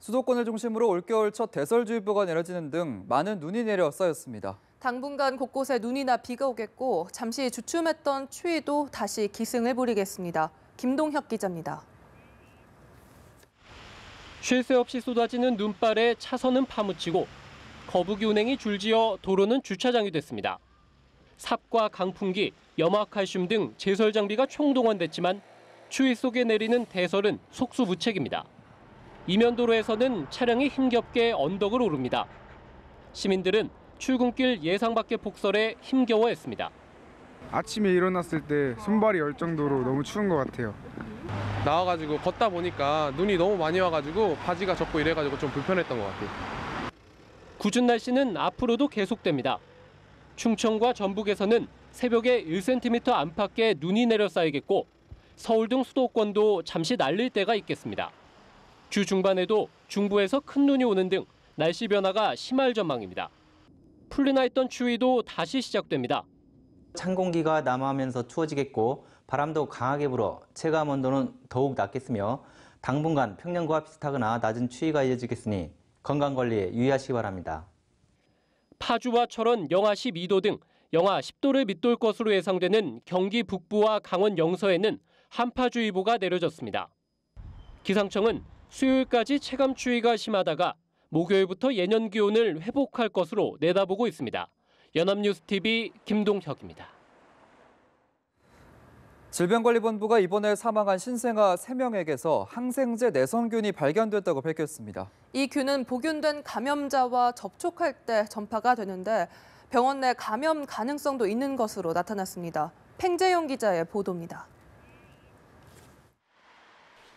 수도권을 중심으로 올겨울 첫 대설주의보가 내려지는 등 많은 눈이 내려 쌓였습니다. 당분간 곳곳에 눈이나 비가 오겠고 잠시 주춤했던 추위도 다시 기승을 부리겠습니다. 김동혁 기자입니다. 쉴 새 없이 쏟아지는 눈발에 차선은 파묻히고 거북이 운행이 줄지어 도로는 주차장이 됐습니다. 삽과 강풍기, 염화칼슘 등 제설 장비가 총동원됐지만 추위 속에 내리는 대설은 속수무책입니다. 이면도로에서는 차량이 힘겹게 언덕을 오릅니다. 시민들은 출근길 예상 밖의 폭설에 힘겨워했습니다. 아침에 일어났을 때 손발이 열 정도로 너무 추운 것 같아요. 나와가지고 걷다 보니까 눈이 너무 많이 와가지고 바지가 젖고 이래가지고 좀 불편했던 것 같아요. 궂은 날씨는 앞으로도 계속됩니다. 충청과 전북에서는 새벽에 1cm 안팎의 눈이 내려 쌓이겠고 서울 등 수도권도 잠시 날릴 때가 있겠습니다. 주 중반에도 중부에서 큰 눈이 오는 등 날씨 변화가 심할 전망입니다. 풀리나 했던 추위도 다시 시작됩니다. 찬 공기가 남하하면서 추워지겠고 바람도 강하게 불어 체감 온도는 더욱 낮겠으며 당분간 평년과 비슷하거나 낮은 추위가 이어지겠으니 건강관리에 유의하시기 바랍니다. 파주와 철원 영하 12도 등 영하 10도를 밑돌 것으로 예상되는 경기 북부와 강원 영서에는 한파주의보가 내려졌습니다. 기상청은 수요일까지 체감 추위가 심하다가 목요일부터 예년 기온을 회복할 것으로 내다보고 있습니다. 연합뉴스TV 김동혁입니다. 질병관리본부가 이번에 사망한 신생아 3명에게서 항생제 내성균이 발견됐다고 밝혔습니다. 이 균은 복균된 감염자와 접촉할 때 전파가 되는데 병원 내 감염 가능성도 있는 것으로 나타났습니다. 팽재용 기자의 보도입니다.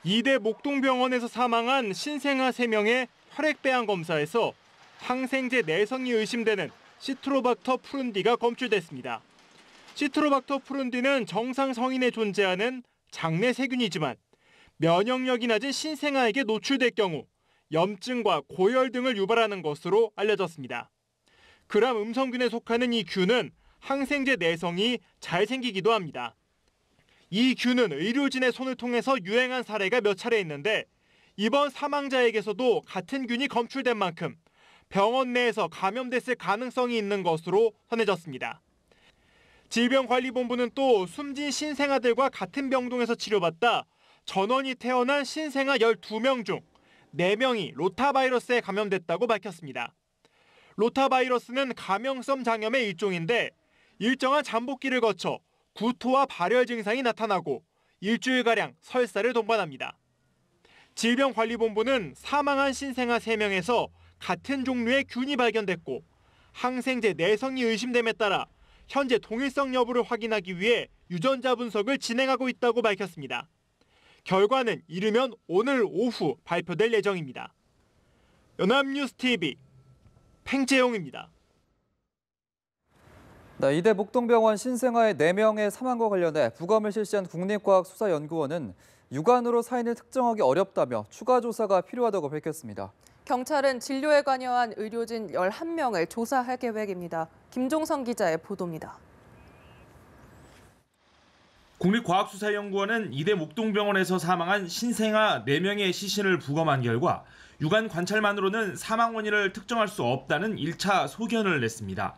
이대 목동병원에서 사망한 신생아 3명의 혈액배양 검사에서 항생제 내성이 의심되는 시트로박터 푸른디가 검출됐습니다. 시트로박터 푸른디는 정상 성인에 존재하는 장내 세균이지만 면역력이 낮은 신생아에게 노출될 경우 염증과 고열 등을 유발하는 것으로 알려졌습니다. 그람 음성균에 속하는 이 균은 항생제 내성이 잘 생기기도 합니다. 이 균은 의료진의 손을 통해서 유행한 사례가 몇 차례 있는데 이번 사망자에게서도 같은 균이 검출된 만큼 병원 내에서 감염됐을 가능성이 있는 것으로 전해졌습니다. 질병관리본부는 또 숨진 신생아들과 같은 병동에서 치료받다 전원이 태어난 신생아 12명 중 4명이 로타바이러스에 감염됐다고 밝혔습니다. 로타바이러스는 감염성 장염의 일종인데 일정한 잠복기를 거쳐 구토와 발열 증상이 나타나고 일주일가량 설사를 동반합니다. 질병관리본부는 사망한 신생아 3명에서 같은 종류의 균이 발견됐고 항생제 내성이 의심됨에 따라 현재 동일성 여부를 확인하기 위해 유전자 분석을 진행하고 있다고 밝혔습니다. 결과는 이르면 오늘 오후 발표될 예정입니다. 연합뉴스TV 팽재용입니다. 이대 목동병원 신생아의 4명의 사망과 관련해 부검을 실시한 국립과학수사연구원은 육안으로 사인을 특정하기 어렵다며 추가 조사가 필요하다고 밝혔습니다. 경찰은 진료에 관여한 의료진 11명을 조사할 계획입니다. 김종성 기자의 보도입니다. 국립과학수사연구원은 이대 목동병원에서 사망한 신생아 4명의 시신을 부검한 결과 육안 관찰만으로는 사망 원인을 특정할 수 없다는 1차 소견을 냈습니다.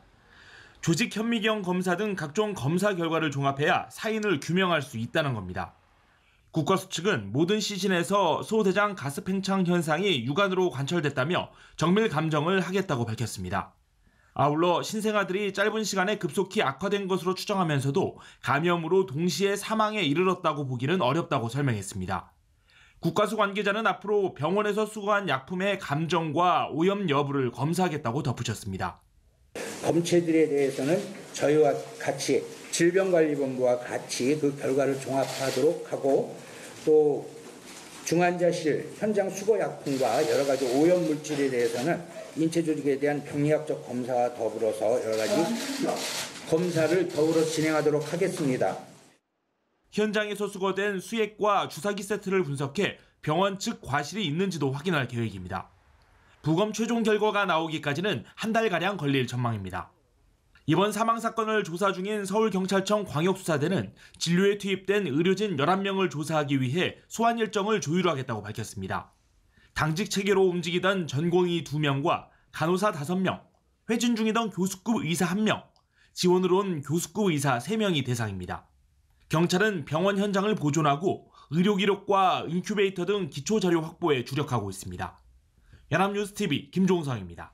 조직 현미경 검사 등 각종 검사 결과를 종합해야 사인을 규명할 수 있다는 겁니다. 국과수 측은 모든 시신에서 소대장 가스 팽창 현상이 육안으로 관찰됐다며 정밀 감정을 하겠다고 밝혔습니다. 아울러 신생아들이 짧은 시간에 급속히 악화된 것으로 추정하면서도 감염으로 동시에 사망에 이르렀다고 보기는 어렵다고 설명했습니다. 국과수 관계자는 앞으로 병원에서 수거한 약품의 감정과 오염 여부를 검사하겠다고 덧붙였습니다. 검체들에 대해서는 저희와 같이 질병관리본부와 같이 그 결과를 종합하도록 하고 또 중환자실 현장 수거약품과 여러 가지 오염물질에 대해서는 인체 조직에 대한 병리학적 검사와 더불어서 여러 가지 검사를 더불어 진행하도록 하겠습니다. 현장에서 수거된 수액과 주사기 세트를 분석해 병원 측 과실이 있는지도 확인할 계획입니다. 부검 최종 결과가 나오기까지는 한 달가량 걸릴 전망입니다. 이번 사망 사건을 조사 중인 서울경찰청 광역수사대는 진료에 투입된 의료진 11명을 조사하기 위해 소환 일정을 조율하겠다고 밝혔습니다. 당직 체계로 움직이던 전공의 2명과 간호사 5명, 회진 중이던 교수급 의사 1명, 지원으로 온 교수급 의사 3명이 대상입니다. 경찰은 병원 현장을 보존하고 의료 기록과 인큐베이터 등 기초 자료 확보에 주력하고 있습니다. 연합뉴스TV 김종성입니다.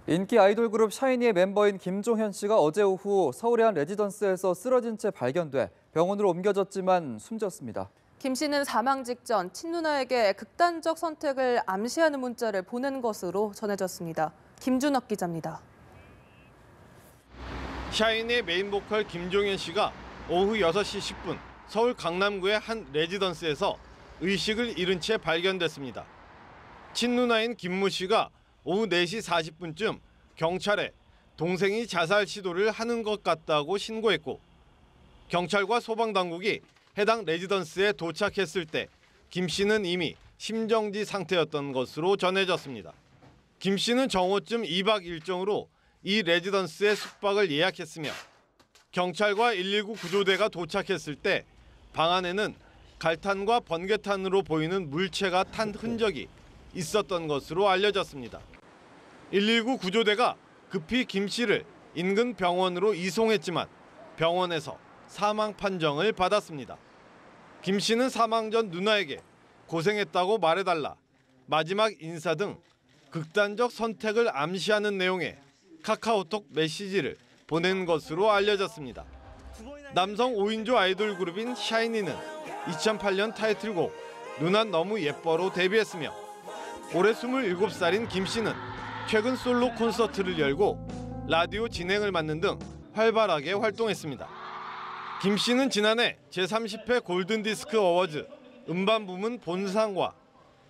인기 아이돌 그룹 샤이니의 멤버인 김종현 씨가 어제 오후 서울의 한 레지던스에서 쓰러진 채 발견돼 병원으로 옮겨졌지만 숨졌습니다. 김 씨는 사망 직전 친누나에게 극단적 선택을 암시하는 문자를 보낸 것으로 전해졌습니다. 김준혁 기자입니다. 샤이니의 메인 보컬 김종현 씨가 오후 6시 10분 서울 강남구의 한 레지던스에서 의식을 잃은 채 발견됐습니다. 친누나인 김무 씨가 오후 4시 40분쯤 경찰에 동생이 자살 시도를 하는 것 같다고 신고했고, 경찰과 소방당국이 해당 레지던스에 도착했을 때 김 씨는 이미 심정지 상태였던 것으로 전해졌습니다. 김 씨는 정오쯤 2박 일정으로 이 레지던스에 숙박을 예약했으며 경찰과 119 구조대가 도착했을 때 방 안에는 갈탄과 번개탄으로 보이는 물체가 탄 흔적이 있었던 것으로 알려졌습니다. 119 구조대가 급히 김 씨를 인근 병원으로 이송했지만 병원에서 사망 판정을 받았습니다. 김 씨는 사망 전 누나에게 고생했다고 말해달라, 마지막 인사 등 극단적 선택을 암시하는 내용의 카카오톡 메시지를 보낸 것으로 알려졌습니다. 남성 5인조 아이돌 그룹인 샤이니는 2008년 타이틀곡 누난 너무 예뻐로 데뷔했으며 올해 27살인 김 씨는 최근 솔로 콘서트를 열고 라디오 진행을 맡는 등 활발하게 활동했습니다. 김 씨는 지난해 제30회 골든디스크 어워즈 음반 부문 본상과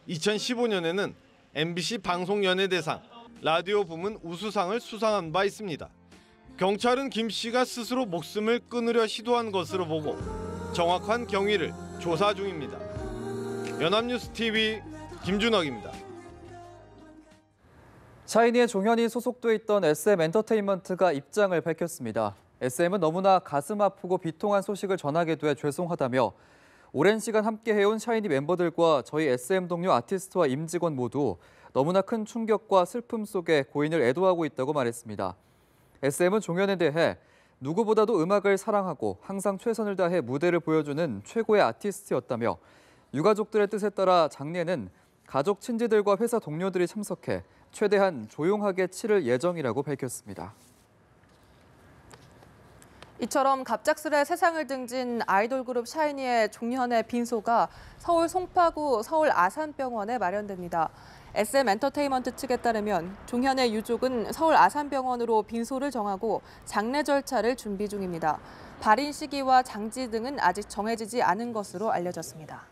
2015년에는 MBC 방송연예대상 라디오 부문 우수상을 수상한 바 있습니다. 경찰은 김 씨가 스스로 목숨을 끊으려 시도한 것으로 보고 정확한 경위를 조사 중입니다. 연합뉴스TV 김준혁입니다. 샤이니의 종현이 소속돼 있던 SM엔터테인먼트가 입장을 밝혔습니다. SM은 너무나 가슴 아프고 비통한 소식을 전하게 돼 죄송하다며 오랜 시간 함께해온 샤이니 멤버들과 저희 SM 동료 아티스트와 임직원 모두 너무나 큰 충격과 슬픔 속에 고인을 애도하고 있다고 말했습니다. SM은 종현에 대해 누구보다도 음악을 사랑하고 항상 최선을 다해 무대를 보여주는 최고의 아티스트였다며 유가족들의 뜻에 따라 장례는 가족 친지들과 회사 동료들이 참석해 최대한 조용하게 치를 예정이라고 밝혔습니다. 이처럼 갑작스레 세상을 등진 아이돌 그룹 샤이니의 종현의 빈소가 서울 송파구 서울 아산병원에 마련됩니다. SM엔터테인먼트 측에 따르면 종현의 유족은 서울 아산병원으로 빈소를 정하고 장례 절차를 준비 중입니다. 발인 시기와 장지 등은 아직 정해지지 않은 것으로 알려졌습니다.